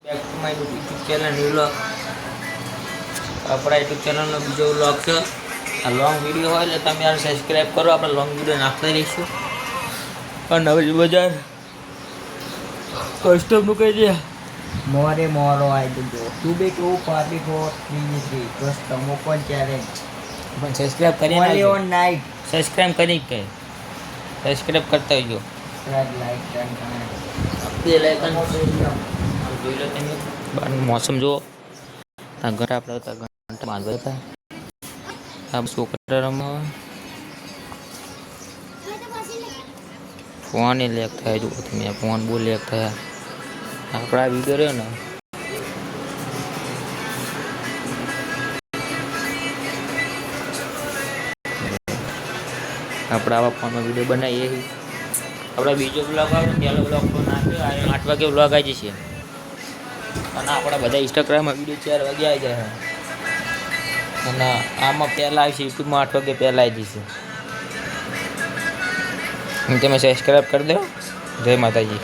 Back to my YouTube channel new vlog. આપણા YouTube ચેનલનો બીજો vlog છે. આ લોંગ વિડીયો હોય એટલે તમે યાર સબસ્ક્રાઈબ કરો. આપણે લોંગ વિડીયો નાખતા રહીશું. અને નવી બજાર કસ્ટમનું કહી દે મોરે મોરો આવી જજો 2B24433 કસ્ટમ ઓપન ચેલેન્જ પણ સબસ્ક્રાઈબ કરી ઓનલી ઓન નાઇટ સબસ્ક્રાઈબ કરી કે સબસ્ક્રાઈબ કરતા હોજો. લાઈક ટર્ન બે લાઈકન જોઈ લો તમે. બહારનું મોસમ જુઓ. ત્યાં ઘર આપણે હતા ઘંટા બાંધવા હતા. આ છોકરા રમવા ફોન એ લેક થાય જુઓ તમે. ફોન બહુ લેક થયા. આપણા વિડીયો રહ્યો ને આપણે આવા ફોનમાં વિડીયો બનાવીએ. આપણા બીજો બ્લોગ આવે પહેલો બ્લોગ તો નાખ્યો 8 વાગે બ્લોગ આવી જશે. અને આપણા બધા ઇન્સ્ટાગ્રામમાં વિડીયો 4 વાગે આવી જાય. અને આમાં પહેલાં આવશે યુટ્યુબમાં 8 વાગે પહેલાં આવી જશે. તમે સબસ્ક્રાઈબ કરી દો. જય માતાજી.